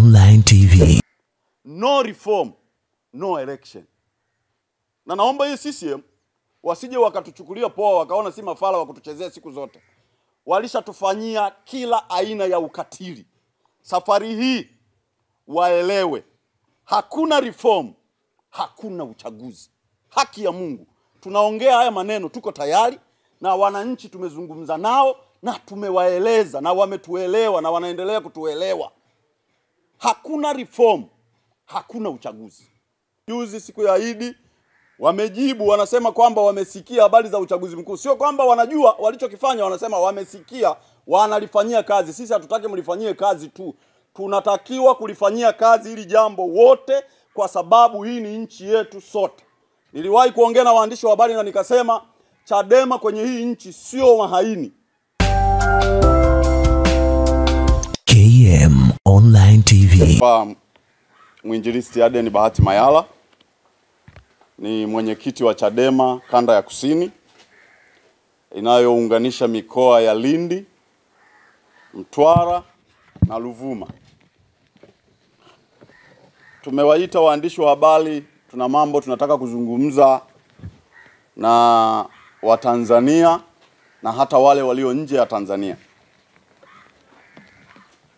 Online TV. No reform, no election. Na naomba hii CCM wasije wakatuchukulia poa wakaona si mafala wa kutuchezea siku zote. Walishatufanyia kila aina ya ukatili. Safari hii waelewe, hakuna reform, hakuna uchaguzi. Haki ya Mungu. Tunaongea haya maneno, tuko tayari na wananchi tumezungumza nao na tumewaeleza na wametuelewa na wanaendelea kutuelewa. Hakuna reform, hakuna uchaguzi. Juzi siku ya Idi wamejibu, wanasema kwamba wamesikia habari za uchaguzi mkuu. Sio kwamba wanajua walichokifanya, wanasema wamesikia, wanalifanyia kazi. Sisi hatutaki mlifanyie kazi tu. Tunatakiwa kulifanyia kazi hili jambo wote, kwa sababu hii ni nchi yetu sote. Niliwahi kuongea na waandishi wa habari na nikasema Chadema kwenye hii nchi sio mahaini. KM Online TV. Mwinjilisti Aden Bahati Mayala ni mwenyekiti wa Chadema kanda ya Kusini inayounganisha mikoa ya Lindi, Mtwara na Ruvuma. Tumewaita waandishi wa habari, tuna mambo tunataka kuzungumza na Watanzania na hata wale walio nje ya Tanzania.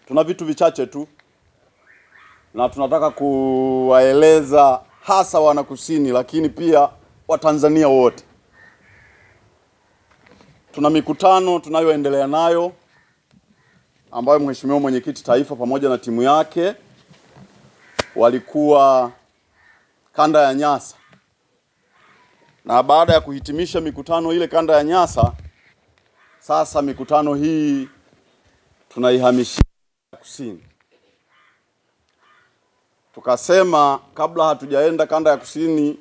Tuna vitu vichache tu na tunataka kuwaeleza hasa wanakusini, lakini pia Watanzania wote. Tuna mikutano tunayoendelea nayo ambayo mheshimiwa mwenyekiti taifa pamoja na timu yake walikuwa kanda ya Nyasa. Na baada ya kuhitimisha mikutano ile kanda ya Nyasa, sasa mikutano hii tunaihamishia Kusini. Tukasema kabla hatujaenda kanda ya Kusini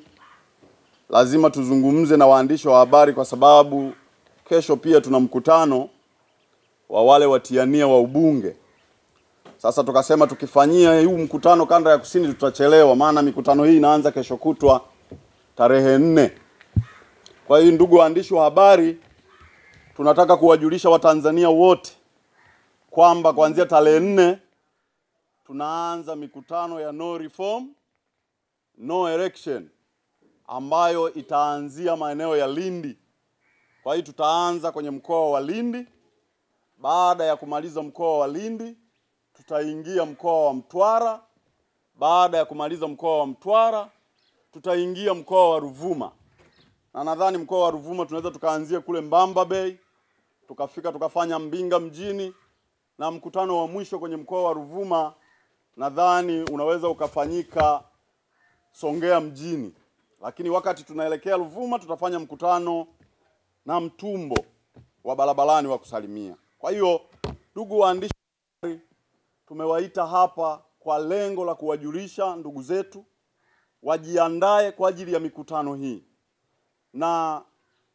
lazima tuzungumze na waandishi wa habari, kwa sababu kesho pia tuna mkutano wa wale watiania wa ubunge. Sasa tukasema tukifanyia huu mkutano kanda ya Kusini tutachelewa, maana mikutano hii inaanza kesho kutwa tarehe 4. Kwa hiyo ndugu waandishi wa habari, tunataka kuwajulisha Watanzania wote kwamba kuanzia tarehe 4 tunaanza mikutano ya no reform, no election ambayo itaanzia maeneo ya Lindi. Kwa hiyo tutaanza kwenye mkoa wa Lindi. Baada ya kumaliza mkoa wa Lindi, tutaingia mkoa wa Mtwara. Baada ya kumaliza mkoa wa Mtwara, tutaingia mkoa wa Ruvuma. Na nadhani mkoa wa Ruvuma tunaweza tukaanzia kule Mbamba Bay, tukafika tukafanya Mbinga mjini, na mkutano wa mwisho kwenye mkoa wa Ruvuma nadhani unaweza ukafanyika Songea mjini. Lakini wakati tunaelekea Ruvuma tutafanya mkutano na Mtumbo wa barabarani wa kusalimia. Kwa hiyo ndugu waandishi, tumewaita hapa kwa lengo la kuwajulisha ndugu zetu wajiandae kwa ajili ya mikutano hii. Na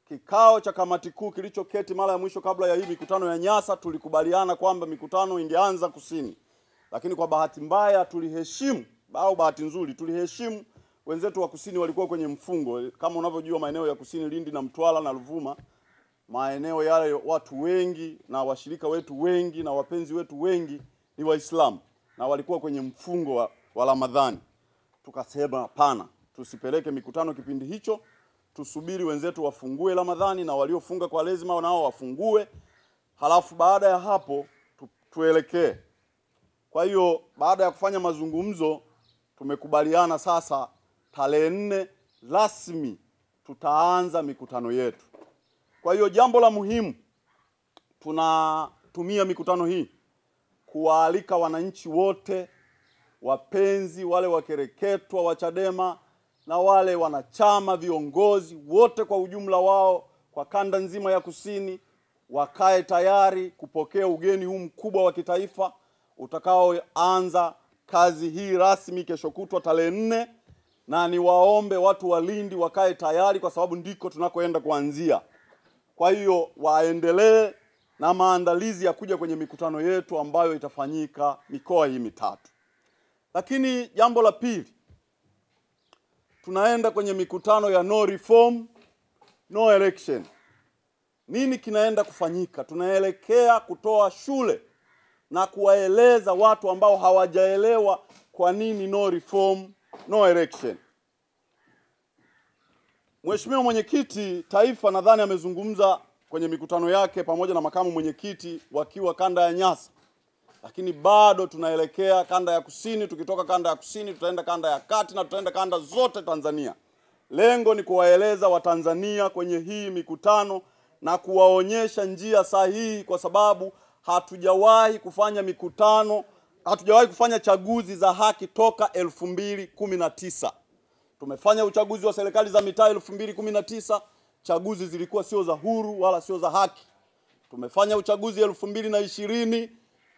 kikao cha kamati kuu kilichoketi mara ya mwisho kabla ya hii mikutano ya Nyasa, tulikubaliana kwamba mikutano ingeanza Kusini. Lakini kwa bahati mbaya tuliheshimu, au bahati nzuri tuliheshimu, wenzetu wa Kusini walikuwa kwenye mfungo. Kama unavyojua maeneo ya Kusini, Lindi na Mtwara na Ruvuma, maeneo yale watu wengi na washirika wetu wengi na wapenzi wetu wengi ni Waislamu na walikuwa kwenye mfungo wa Ramadhani. Tukasema hapana, tusipeleke mikutano kipindi hicho, tusubiri wenzetu wafungue Ramadhani na waliofunga kwa lazima nao wafungue. Halafu baada ya hapo tuelekee. Kwa hiyo baada ya kufanya mazungumzo tumekubaliana sasa tarehe 4 rasmi tutaanza mikutano yetu. Kwa hiyo jambo la muhimu, tunatumia mikutano hii kuwaalika wananchi wote, wapenzi wale wakereketwa wa Chadema na wale wanachama, viongozi wote kwa ujumla wao kwa kanda nzima ya Kusini, wakae tayari kupokea ugeni huu mkubwa wa kitaifa utakaoanza kazi hii rasmi kesho kutwa tarehe 4. Na niwaombe watu wa Lindi wakae tayari, kwa sababu ndiko tunakoenda kuanzia. Kwa hiyo waendelee na maandalizi ya kuja kwenye mikutano yetu ambayo itafanyika mikoa hii mitatu. Lakini jambo la pili, tunaenda kwenye mikutano ya no reform, no election. Nini kinaenda kufanyika? Tunaelekea kutoa shule na kuwaeleza watu ambao hawajaelewa kwa nini no reform, no election. Mheshimiwa Mwenyekiti Taifa nadhani amezungumza kwenye mikutano yake pamoja na makamu mwenyekiti wakiwa kanda ya Nyasa. Lakini bado tunaelekea kanda ya kusini, tukitoka kanda ya kusini tutaenda kanda ya kati na tutaenda kanda zote Tanzania. Lengo ni kuwaeleza Watanzania kwenye hii mikutano na kuwaonyesha njia sahihi, kwa sababu hatujawahi kufanya mikutano, hatujawahi kufanya chaguzi za haki toka 2019. Tumefanya uchaguzi wa serikali za mitaa 2019, chaguzi zilikuwa sio za huru wala sio za haki. Tumefanya uchaguzi 2020,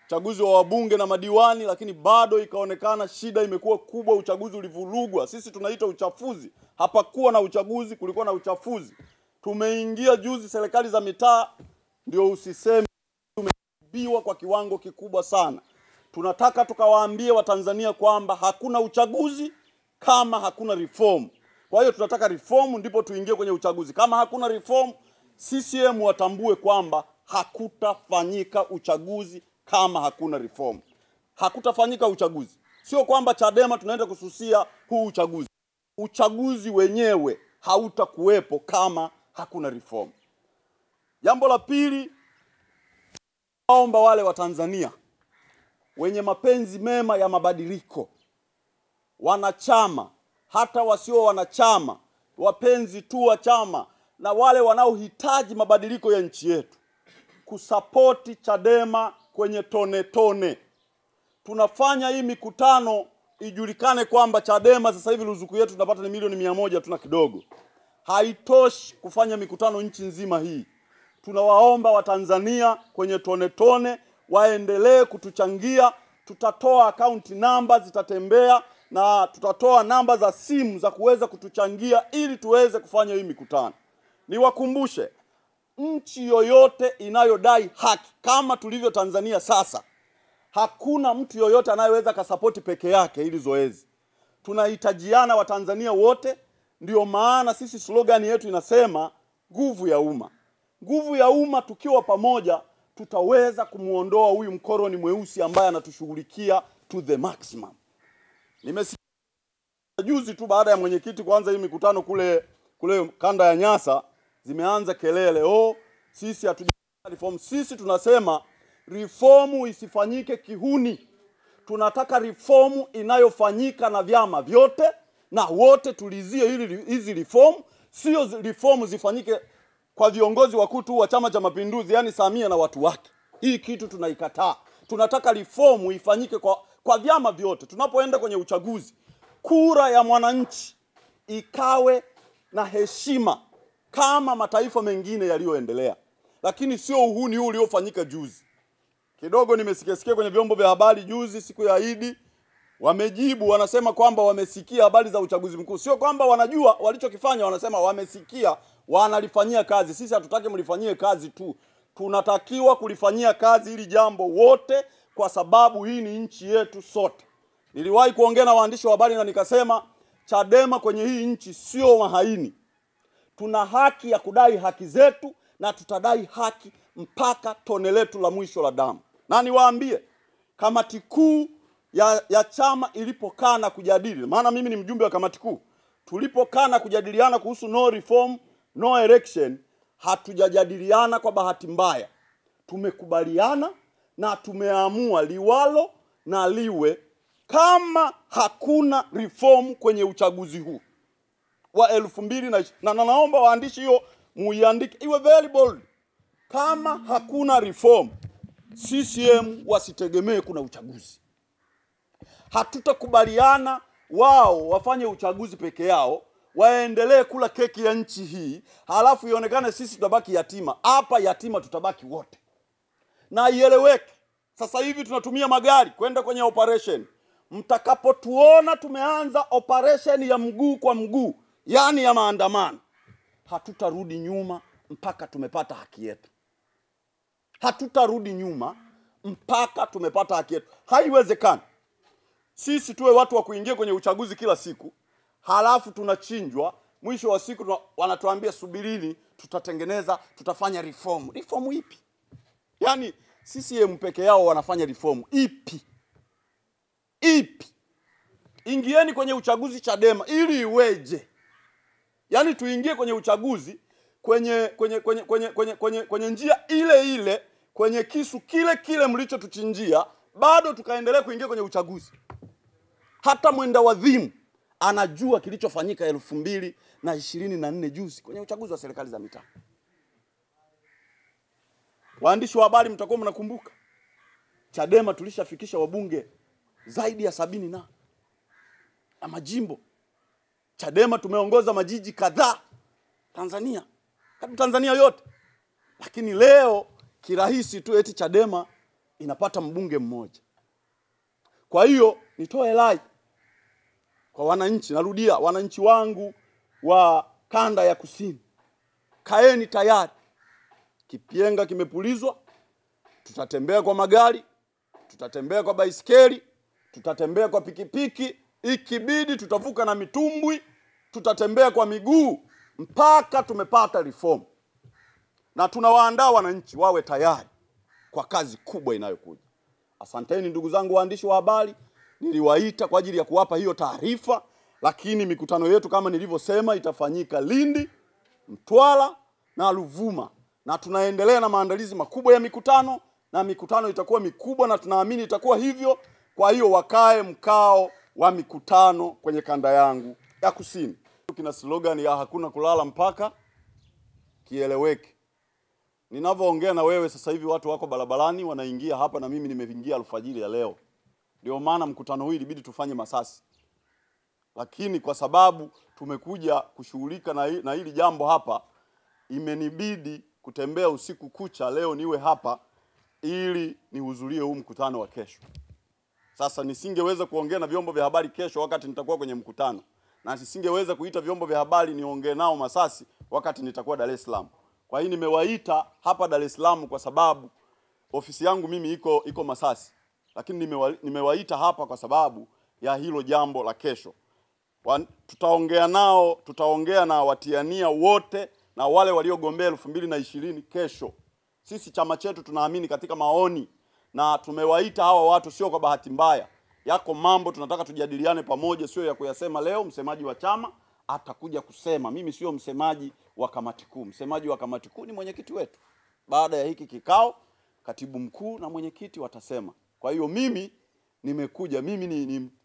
uchaguzi wa wabunge na madiwani, lakini bado ikaonekana shida imekuwa kubwa, uchaguzi ulivurugwa. Sisi tunaita uchafuzi. Hapakuwa na uchaguzi, kulikuwa na uchafuzi. Tumeingia juzi serikali za mitaa, ndio usiseme tumeibiwa kwa kiwango kikubwa sana. Tunataka tukawaambie Watanzania kwamba hakuna uchaguzi kama hakuna reform. Kwa hiyo tunataka reform ndipo tuingie kwenye uchaguzi. Kama hakuna reform, CCM watambue kwamba hakutafanyika uchaguzi kama hakuna reform. Hakutafanyika uchaguzi. Sio kwamba Chadema tunaenda kususia huu uchaguzi. Uchaguzi wenyewe hautakuwepo kama hakuna reform. Jambo la pili, naomba wale Watanzania wenye mapenzi mema ya mabadiliko, wanachama, hata wasio wanachama, wapenzi tu wa chama, na wale wanaohitaji mabadiliko ya nchi yetu, kusapoti Chadema kwenye tone tone. Tunafanya hii mikutano ijulikane kwamba Chadema sasa hivi ruzuku yetu tunapata ni milioni 100 tuna kidogo. Haitoshi kufanya mikutano nchi nzima hii. Tunawaomba Watanzania kwenye tone tone waendelee kutuchangia. Tutatoa account number zitatembea, na tutatoa namba za simu za kuweza kutuchangia ili tuweze kufanya hii mikutano. Niwakumbushe, nchi yoyote inayodai haki kama tulivyo Tanzania sasa, hakuna mtu yoyote anayeweza kasapoti peke yake hili zoezi. Tunahitajiana Watanzania wote, ndio maana sisi slogan yetu inasema nguvu ya umma. Nguvu ya umma, tukiwa pamoja tutaweza kumuondoa huyu mkoroni mweusi ambaye anatushughulikia to the maximum. Nimesikia juzi tu baada ya mwenyekiti kuanza hii mikutano kule kanda ya Nyasa, zimeanza kelele, sisi hatujafanya reform. Sisi tunasema reformu isifanyike kihuni. Tunataka reformu inayofanyika na vyama vyote na wote tulizie hizi reform. Sio reformu zifanyike kwa viongozi wakuu tu wa Chama cha Mapinduzi, yani Samia na watu wake. Hii kitu tunaikataa. Tunataka reformu ifanyike kwa vyama vyote. Tunapoenda kwenye uchaguzi, kura ya mwananchi ikawe na heshima kama mataifa mengine yaliyoendelea. Lakini sio uhuni huu uliofanyika juzi. Kidogo nimesikia kwenye vyombo vya habari juzi siku ya Idi, wamejibu wanasema kwamba wamesikia habari za uchaguzi mkuu. Sio kwamba wanajua walichokifanya, wanasema wamesikia, wanalifanyia kazi. Sisi hatutaki mlifanyie kazi tu. Tunatakiwa kulifanyia kazi ili jambo wote, kwa sababu hii ni nchi yetu sote. Niliwahi kuongea na waandishi wa habari na nikasema Chadema kwenye hii nchi sio mahaini. Tuna haki ya kudai haki zetu na tutadai haki mpaka tone letu la mwisho la damu. Na niwaambie, kamati kuu ya chama ilipokaa na kujadili, maana mimi ni mjumbe wa kamati kuu, tulipokaa na kujadiliana kuhusu no reform, no election, hatujajadiliana kwa bahati mbaya. Tumekubaliana na tumeamua liwalo na liwe, kama hakuna reform kwenye uchaguzi huu wa 2020, na naomba waandishi hiyo muiandike, iwe very bold. Kama hakuna reform, CCM wasitegemee kuna uchaguzi. Hatutakubaliana wao wafanye uchaguzi peke yao, waendelee kula keki ya nchi hii, halafu ionekane sisi tutabaki yatima. Hapa yatima tutabaki wote. Na ieleweke, sasa hivi tunatumia magari kwenda kwenye operation. Mtakapotuona tumeanza operation ya mguu kwa mguu, yani ya maandamano, hatutarudi nyuma mpaka tumepata haki yetu. Hatutarudi nyuma mpaka tumepata haki yetu. Haiwezekani sisi tuwe watu wa kuingia kwenye uchaguzi kila siku, halafu tunachinjwa, mwisho wa siku wanatuambia subirini, tutatengeneza, tutafanya reform. Reform ipi? Yani CCM peke yao wanafanya reform. Ipi? Ingieni kwenye uchaguzi Chadema ili iweje? Yaani tuingie kwenye uchaguzi kwenye njia ile ile, kwenye kisu kile mlichotuchinjia, bado tukaendelea kuingia kwenye uchaguzi. Hata mwenda wadhimu anajua kilichofanyika 2024 juzi kwenye uchaguzi wa serikali za mitaa. Waandishi wa habari mtakuwa mnakumbuka, Chadema tulishafikisha wabunge zaidi ya 70 na majimbo. Chadema tumeongoza majiji kadhaa Tanzania yote. Lakini leo kirahisi tu eti Chadema inapata mbunge mmoja. Kwa hiyo nitoe rai kwa wananchi, narudia, wananchi wangu wa kanda ya kusini, kaeni tayari. Kipienga kimepulizwa, tutatembea kwa magari, tutatembea kwa baisikeli, tutatembea kwa pikipiki, ikibidi tutavuka na mitumbwi, tutatembea kwa miguu mpaka tumepata reform. Na tunawaandaa wananchi wawe tayari kwa kazi kubwa inayokuja. Asanteni ndugu zangu waandishi wa habari, niliwaita kwa ajili ya kuwapa hiyo taarifa, lakini mikutano yetu kama nilivyosema itafanyika Lindi, Mtwara na Ruvuma. Na tunaendelea na maandalizi makubwa ya mikutano, na mikutano itakuwa mikubwa na tunaamini itakuwa hivyo. Kwa hiyo wakae mkao wa mikutano kwenye kanda yangu ya kusini. Kina slogan ya hakuna kulala mpaka kieleweke. Ninavyoongea na wewe sasa hivi watu wako barabarani wanaingia hapa, na mimi nimeingia alfajiri ya leo. Ndio maana mkutano huu ilibidi tufanye Masasi. Lakini kwa sababu tumekuja kushughulika na hili jambo hapa, imenibidi kutembea usiku kucha leo niwe hapa ili nihudhurie huu mkutano wa kesho. Sasa nisingeweza kuongea na vyombo vya habari kesho wakati nitakuwa kwenye mkutano, na nisingeweza kuita vyombo vya habari niongee nao Masasi wakati nitakuwa Dar es Salaam. Kwa hiyo nimewaita hapa Dar es Salaam kwa sababu ofisi yangu mimi iko Masasi. Lakini nimewaita hapa kwa sababu ya hilo jambo la kesho. Tutaongea na watiania wote na wale waliogombea 2020 kesho. Sisi chama chetu tunaamini katika maoni, na tumewaita hawa watu sio kwa bahati mbaya. Yako mambo tunataka tujadiliane pamoja, sio ya kuyasema leo msemaji wa chama atakuja kusema. Mimi sio msemaji wa kamati kuu. Msemaji wa kamati kuu ni mwenyekiti wetu. Baada ya hiki kikao, katibu mkuu na mwenyekiti watasema. Kwa hiyo mimi nimekuja, mimi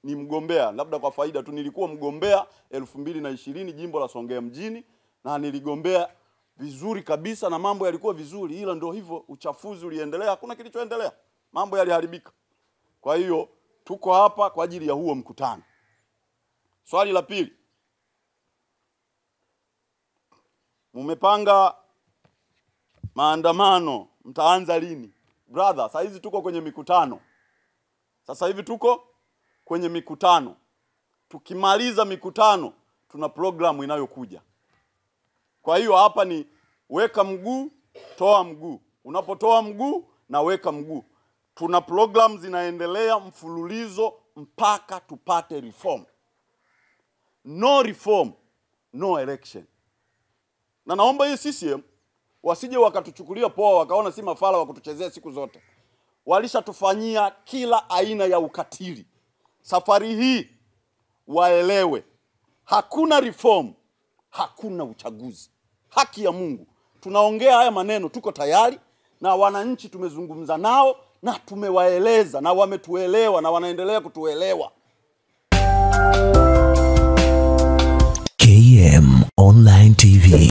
ni mgombea. Labda kwa faida tu, nilikuwa mgombea 2020 jimbo la Songea mjini, na niligombea vizuri kabisa na mambo yalikuwa vizuri, ila ndio hivyo uchafuzi uliendelea, hakuna kilichoendelea. Mambo yaliharibika. Kwa hiyo tuko hapa kwa ajili ya huo mkutano. Swali la pili, mmepanga maandamano, mtaanza lini? Brother, sasa hizi tuko kwenye mikutano. Tukimaliza mikutano tuna programu inayokuja. Kwa hiyo hapa ni weka mguu, toa mguu. Unapotoa mguu na weka mguu. Tuna program zinaendelea mfululizo mpaka tupate reform. No reform, no election. Na naomba hii CCM wasije wakatuchukulia poa wakaona si mafala wa kutuchezea siku zote. Walishatufanyia kila aina ya ukatili. Safari hii waelewe, hakuna reform, hakuna uchaguzi. Haki ya Mungu. Tunaongea haya maneno, tuko tayari, na wananchi tumezungumza nao na tumewaeleza na wametuelewa na wanaendelea kutuelewa. KM Online TV.